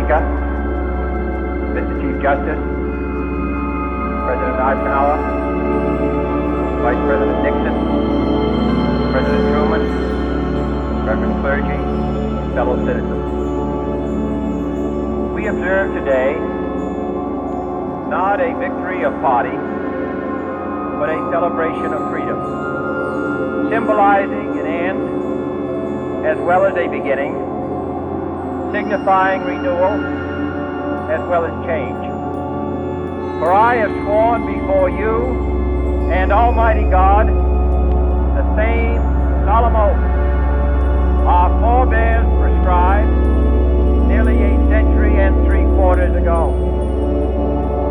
Speaker, Mr. Chief Justice, President Eisenhower, Vice President Nixon, President Truman, Reverend clergy, fellow citizens. We observe today not a victory of party, but a celebration of freedom, symbolizing an end as well as a beginning, signifying renewal as well as change. For I have sworn before you and Almighty God the same solemn oath our forebears prescribed nearly a century and 3/4 ago.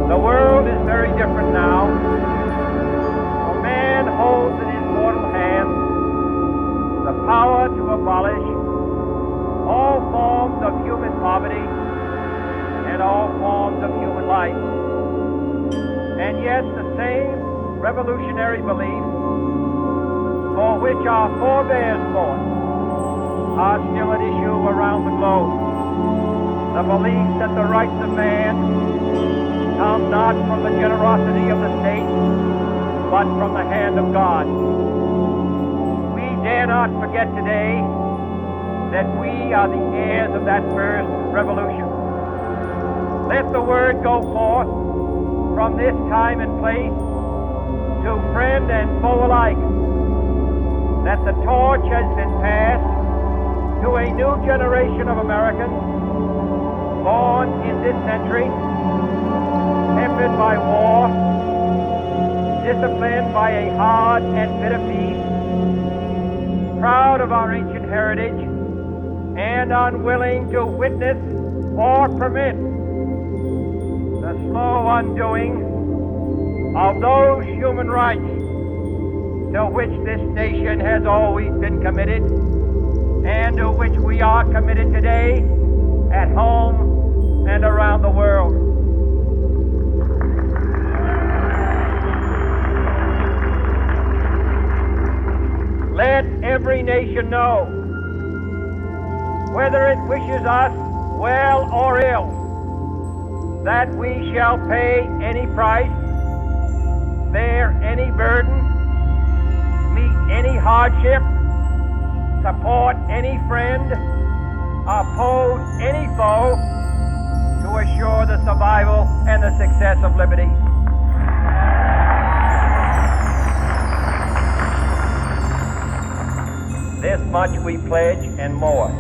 The world is very different now. For man holds in his mortal hand the power to abolish all forms of human poverty and all forms of human life. And yet the same revolutionary beliefs for which our forebears fought are still at issue around the globe. The belief that the rights of man come not from the generosity of the state, but from the hand of God. We dare not forget today that we are the heirs of that first revolution. Let the word go forth from this time and place to friend and foe alike that the torch has been passed to a new generation of Americans born in this century, tempered by war, disciplined by a hard and bitter peace, proud of our ancient heritage, and unwilling to witness or permit the slow undoing of those human rights to which this nation has always been committed and to which we are committed today at home and around the world. Let every nation know, whether it wishes us well or ill, that we shall pay any price, bear any burden, meet any hardship, support any friend, oppose any foe to assure the survival and the success of liberty. This much we pledge and more.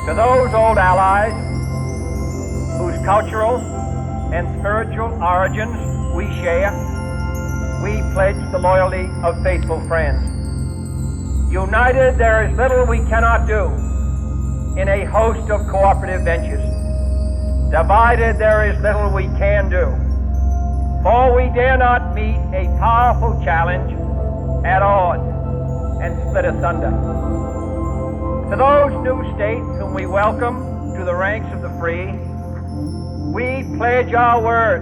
To those old allies whose cultural and spiritual origins we share, we pledge the loyalty of faithful friends. United, there is little we cannot do in a host of cooperative ventures. Divided, there is little we can do, for we dare not meet a powerful challenge at odds and split asunder. To those new states whom we welcome to the ranks of the free, we pledge our word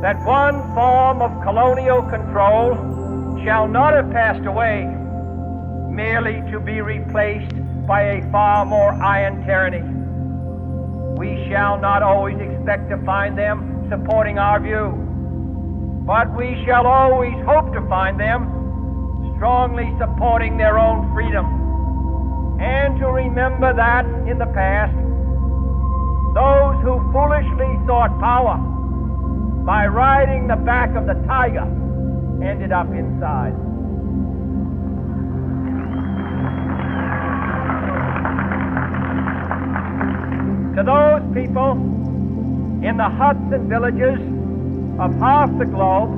that one form of colonial control shall not have passed away, merely to be replaced by a far more iron tyranny. We shall not always expect to find them supporting our view, but we shall always hope to find them strongly supporting their own freedom, and to remember that in the past, those who foolishly sought power by riding the back of the tiger ended up inside. To those people in the huts and villages of half the globe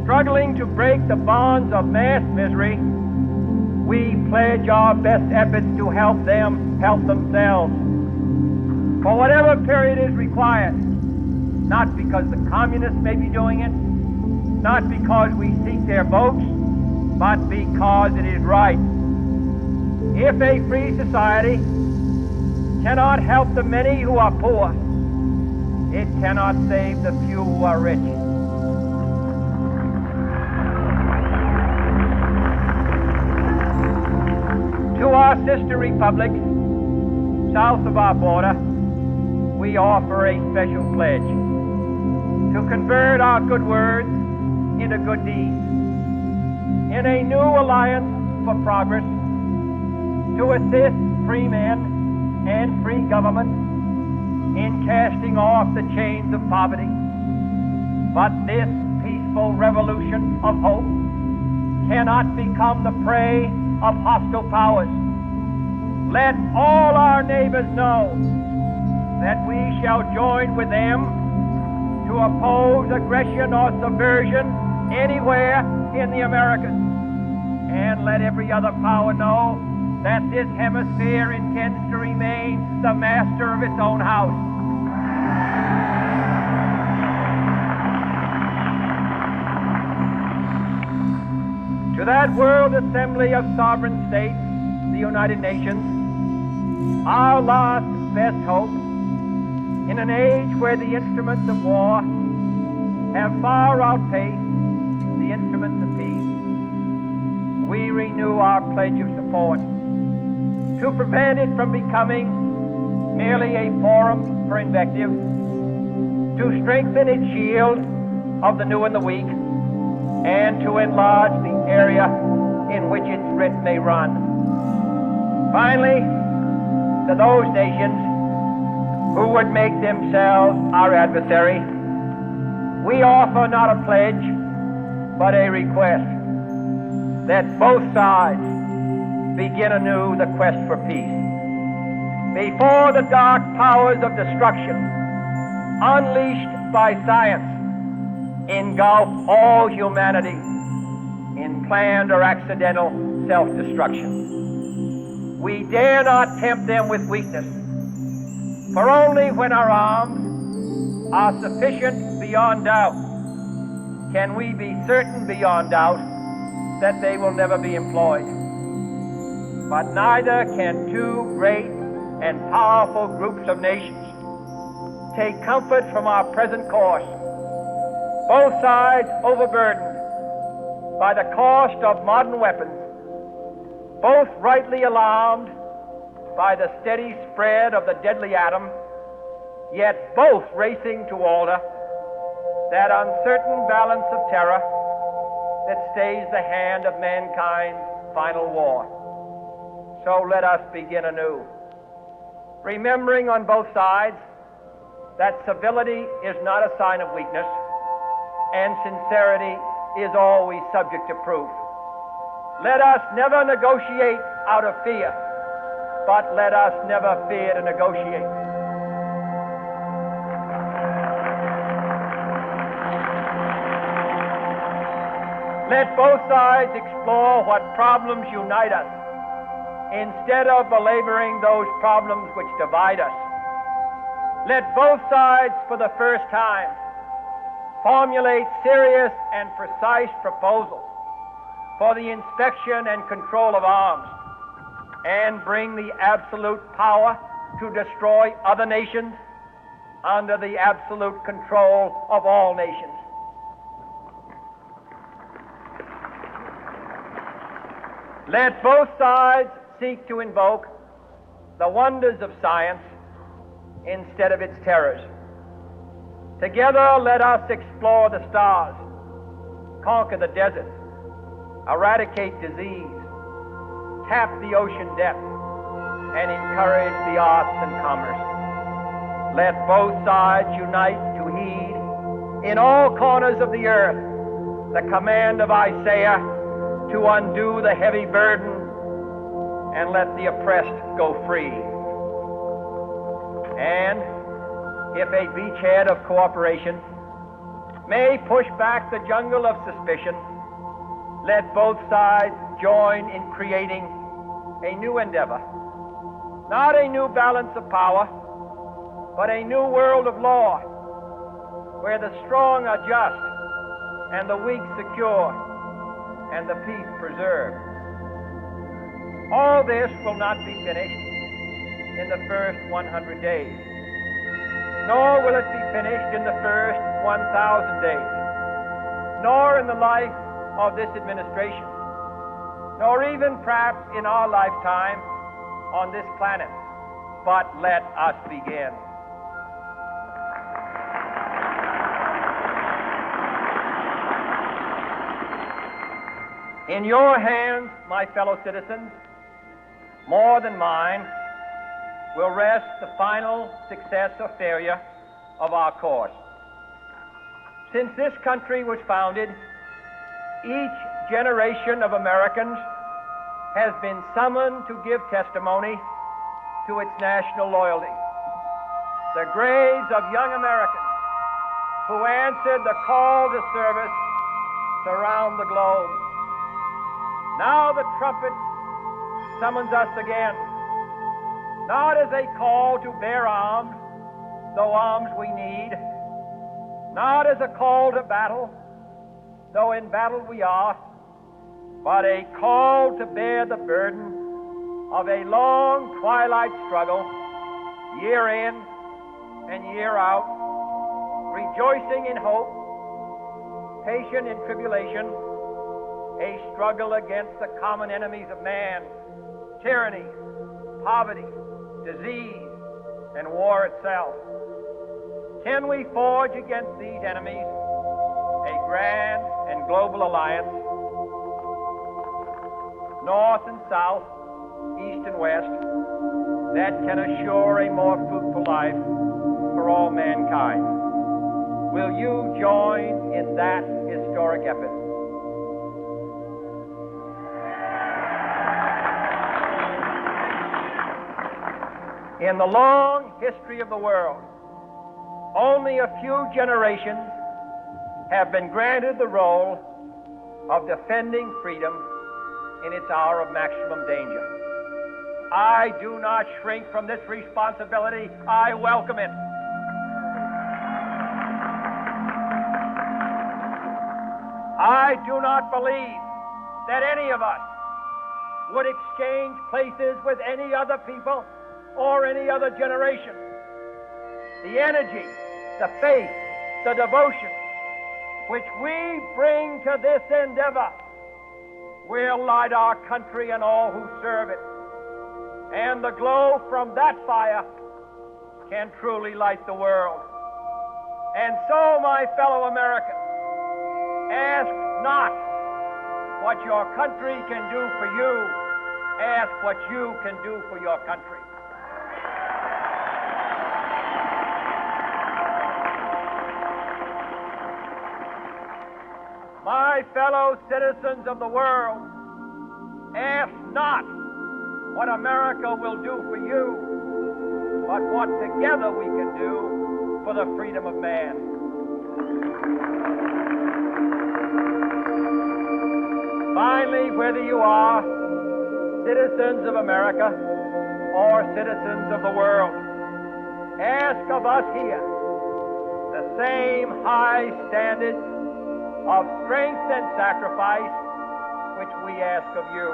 struggling to break the bonds of mass misery, we pledge our best efforts to help them help themselves for whatever period is required, not because the communists may be doing it, not because we seek their votes, but because it is right. If a free society cannot help the many who are poor, it cannot save the few who are rich. To our sister republics, south of our border, we offer a special pledge to convert our good words into good deeds, in a new alliance for progress, to assist free men and free government in casting off the chains of poverty. But this peaceful revolution of hope cannot become the prey of hostile powers. Let all our neighbors know that we shall join with them to oppose aggression or subversion anywhere in the Americas. And let every other power know that this hemisphere intends to remain the master of its own house. To that World Assembly of Sovereign States, the United Nations, our last best hope, in an age where the instruments of war have far outpaced the instruments of peace, we renew our pledge of support to prevent it from becoming merely a forum for invective, to strengthen its shield of the new and the weak, and to enlarge the area in which its writ may run. Finally, to those nations who would make themselves our adversary, we offer not a pledge, but a request that both sides begin anew the quest for peace. Before the dark powers of destruction, unleashed by science, engulf all humanity in planned or accidental self-destruction. We dare not tempt them with weakness, for only when our arms are sufficient beyond doubt can we be certain beyond doubt that they will never be employed. But neither can two great and powerful groups of nations take comfort from our present course, both sides overburdened by the cost of modern weapons, both rightly alarmed by the steady spread of the deadly atom, yet both racing to alter that uncertain balance of terror that stays the hand of mankind's final war. So let us begin anew, remembering on both sides that civility is not a sign of weakness, and sincerity is always subject to proof. Let us never negotiate out of fear, but let us never fear to negotiate. Let both sides explore what problems unite us, instead of belaboring those problems which divide us. Let both sides, for the first time, formulate serious and precise proposals for the inspection and control of arms, and bring the absolute power to destroy other nations under the absolute control of all nations. Let both sides seek to invoke the wonders of science instead of its terrors. Together, let us explore the stars, conquer the desert, eradicate disease, tap the ocean depths, and encourage the arts and commerce. Let both sides unite to heed in all corners of the earth the command of Isaiah to undo the heavy burden and let the oppressed go free. And if a beachhead of cooperation may push back the jungle of suspicion, let both sides join in creating a new endeavor, not a new balance of power, but a new world of law, where the strong are just and the weak secure and the peace preserved. All this will not be finished in the first 100 days, nor will it be finished in the first 1,000 days, nor in the life of this administration, nor even perhaps in our lifetime on this planet. but let us begin. In your hands, my fellow citizens, more than mine, will rest the final success or failure of our course. Since this country was founded, each generation of Americans has been summoned to give testimony to its national loyalty. The graves of young Americans who answered the call to service surround the globe. Now the trumpet summons us again, not as a call to bear arms, though arms we need, not as a call to battle, though in battle we are, but a call to bear the burden of a long twilight struggle, year in and year out, rejoicing in hope, patient in tribulation, a struggle against the common enemies of man, tyranny, poverty, disease, and war itself. Can we forge against these enemies a grand and global alliance, north and south, east and west, that can assure a more fruitful life for all mankind? Will you join in that historic effort? In the long history of the world, only a few generations have been granted the role of defending freedom in its hour of maximum danger. I do not shrink from this responsibility. I welcome it. I do not believe that any of us would exchange places with any other people or any other generation. The energy, the faith, the devotion which we bring to this endeavor will light our country and all who serve it. And the glow from that fire can truly light the world. And so, my fellow Americans, ask not what your country can do for you, ask what you can do for your country. My fellow citizens of the world, ask not what America will do for you, but what together we can do for the freedom of man. Finally, whether you are citizens of America or citizens of the world, ask of us here the same high standards of strength and sacrifice which we ask of you.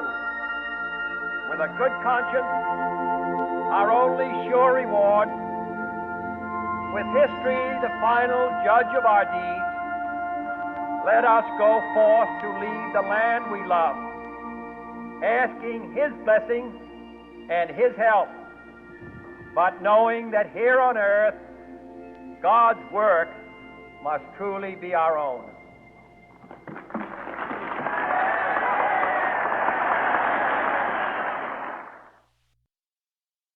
With a good conscience, our only sure reward, with history the final judge of our deeds, let us go forth to lead the land we love, asking His blessing and His help, but knowing that here on earth, God's work must truly be our own.